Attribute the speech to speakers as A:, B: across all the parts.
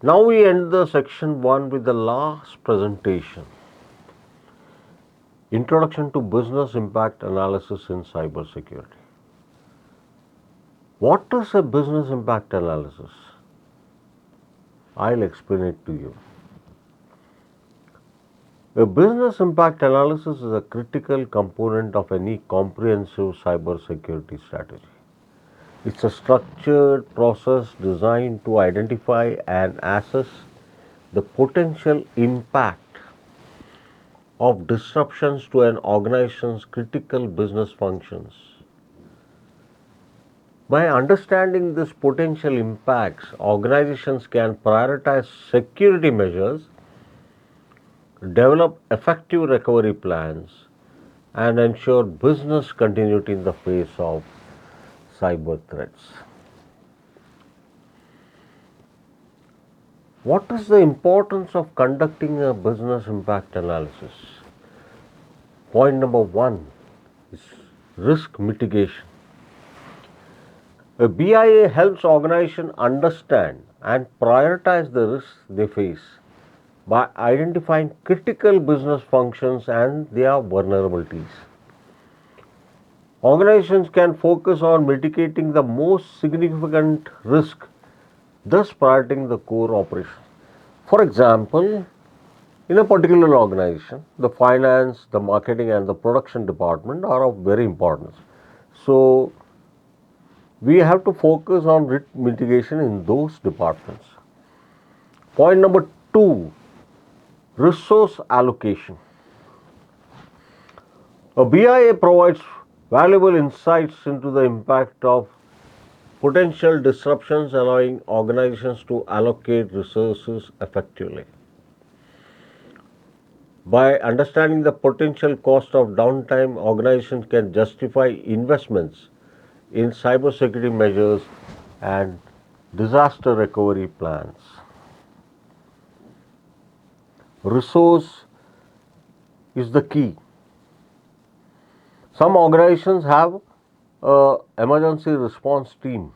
A: Now we end the section 1 with the last presentation. Introduction to Business Impact Analysis in Cybersecurity. What is a business impact analysis? I'll explain it to you. A business impact analysis is a critical component of any comprehensive cybersecurity strategy. It's a structured process designed to identify and assess the potential impact of disruptions to an organization's critical business functions. By understanding these potential impacts, organizations can prioritize security measures, develop effective recovery plans, and ensure business continuity in the face of cyber threats. What is the importance of conducting a business impact analysis? Point number 1 is risk mitigation. A BIA helps organizations understand and prioritize the risks they face by identifying critical business functions and their vulnerabilities. Organizations can focus on mitigating the most significant risk, thus prioritizing the core operation. For example, in a particular organization, the finance, the marketing, and the production department are of very importance. So, we have to focus on risk mitigation in those departments. Point number 2, resource allocation. A BIA provides valuable insights into the impact of potential disruptions, allowing organizations to allocate resources effectively. By understanding the potential cost of downtime, organizations can justify investments in cybersecurity measures and disaster recovery plans. Resource is the key. Some organizations have an emergency response team,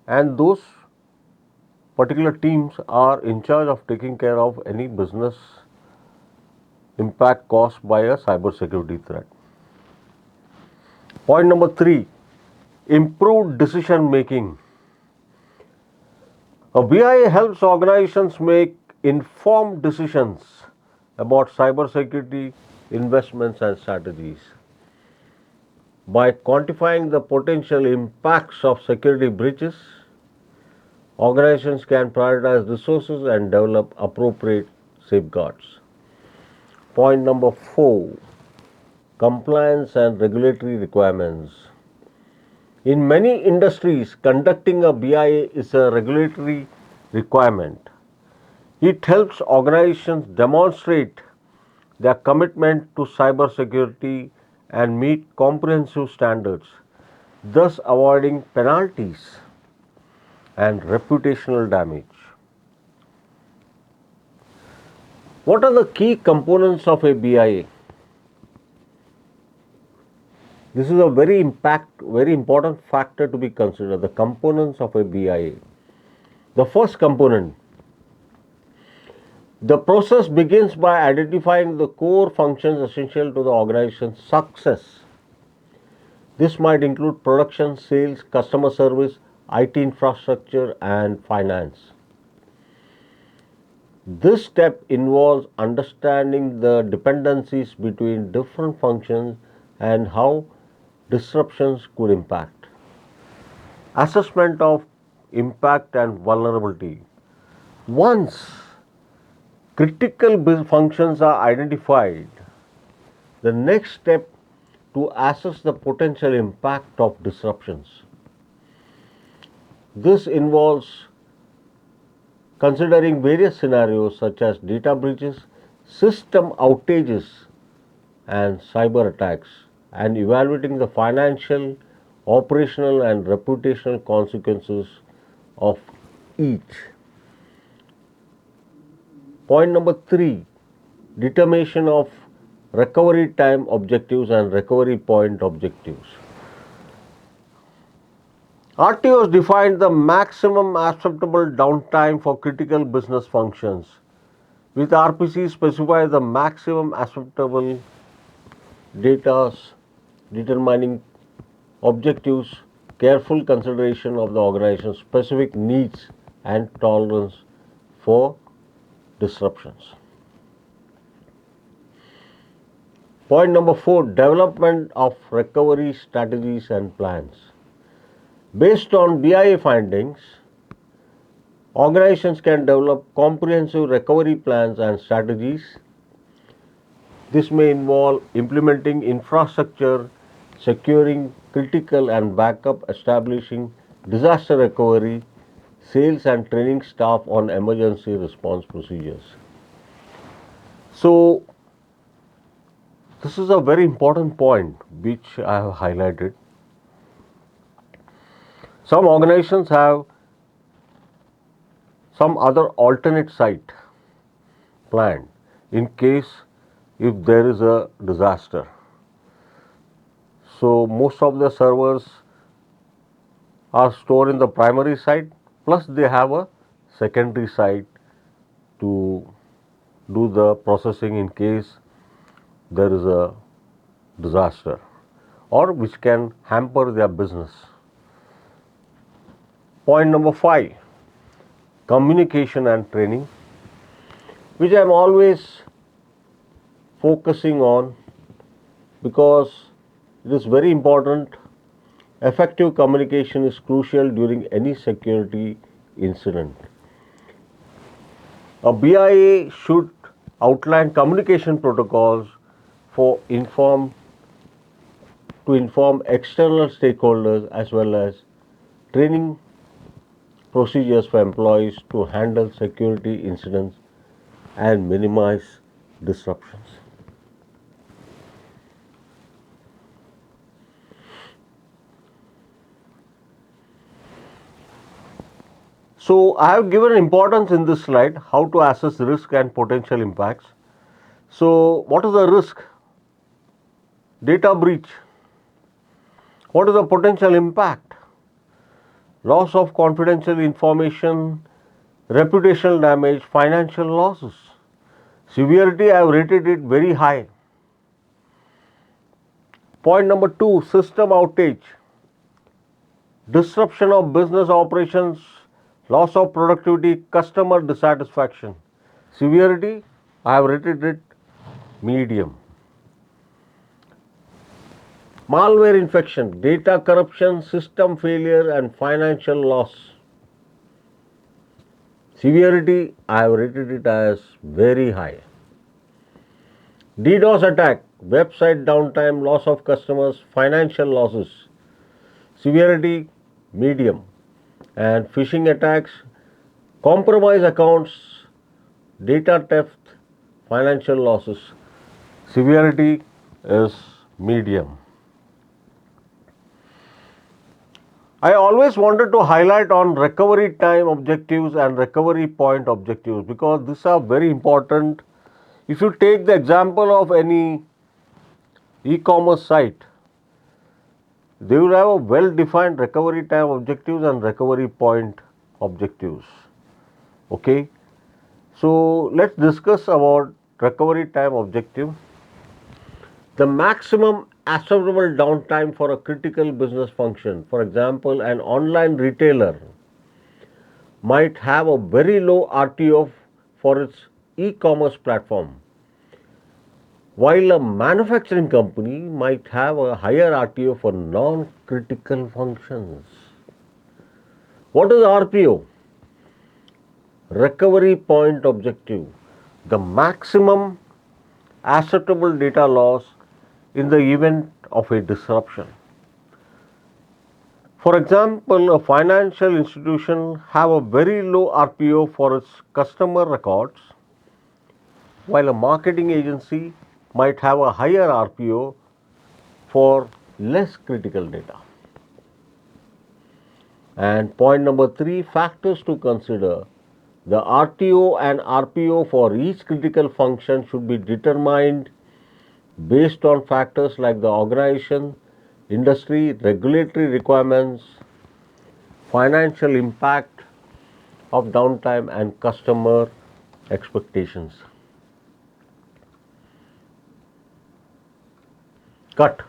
A: and those particular teams are in charge of taking care of any business impact caused by a cybersecurity threat. Point number 3, improved decision making. A BIA helps organizations make informed decisions about cybersecurity investments and strategies. By quantifying the potential impacts of security breaches, organizations can prioritize resources and develop appropriate safeguards. Point number 4, compliance and regulatory requirements. In many industries, conducting a BIA is a regulatory requirement. It helps organizations demonstrate their commitment to cybersecurity and meet comprehensive standards, thus avoiding penalties and reputational damage. What are the key components of a BIA? This is a very important factor to be considered, the components of a BIA. The first component, the process begins by identifying the core functions essential to the organization's success. This might include production, sales, customer service, IT infrastructure, and finance. This step involves understanding the dependencies between different functions and how disruptions could impact. Assessment of impact and vulnerability. Once critical functions are identified, the next step to assess the potential impact of disruptions. This involves considering various scenarios such as data breaches, system outages, and cyber attacks, and evaluating the financial, operational, and reputational consequences of each. Point number 3, determination of recovery time objectives and recovery point objectives. RTOs define the maximum acceptable downtime for critical business functions, with RPC specify the maximum acceptable data determining objectives, careful consideration of the organization's specific needs and tolerance for disruptions. Point number 4, development of recovery strategies and plans. Based on BIA findings, organizations can develop comprehensive recovery plans and strategies. This may involve implementing infrastructure, securing critical and backup, establishing disaster recovery, sales and training staff on emergency response procedures. So, this is a very important point which I have highlighted. Some organizations have some other alternate site planned in case if there is a disaster. So, most of the servers are stored in the primary site, plus they have a secondary site to do the processing in case there is a disaster or which can hamper their business. Point number 5, communication and training, which I am always focusing on because it is very important. Effective communication is crucial during any security incident. A BIA should outline communication protocols for inform external stakeholders as well as training procedures for employees to handle security incidents and minimize disruptions. So, I have given importance in this slide how to assess risk and potential impacts. So, what is the risk? Data breach. What is the potential impact? Loss of confidential information, reputational damage, financial losses. Severity, I have rated it very high. Point number 2, system outage. Disruption of business operations, loss of productivity, customer dissatisfaction. Severity, I have rated it medium. Malware infection, data corruption, system failure and financial loss. Severity, I have rated it as very high. DDoS attack, website downtime, loss of customers, financial losses. Severity, medium. And phishing attacks, compromised accounts, data theft, financial losses. Severity is medium. I always wanted to highlight on recovery time objectives and recovery point objectives because these are very important. If you take the example of any e-commerce site, they will have a well-defined recovery time objectives and recovery point objectives. Okay, so let's discuss about recovery time objective. The maximum acceptable downtime for a critical business function. For example, an online retailer might have a very low RTO for its e-commerce platform, while a manufacturing company might have a higher RTO for non-critical functions. What is RPO? Recovery point objective. The maximum acceptable data loss in the event of a disruption. For example, a financial institution have a very low RPO for its customer records, while a marketing agency might have a higher RPO for less critical data. And point number 3, factors to consider. The RTO and RPO for each critical function should be determined based on factors like the organization, industry, regulatory requirements, financial impact of downtime and customer expectations. Cut.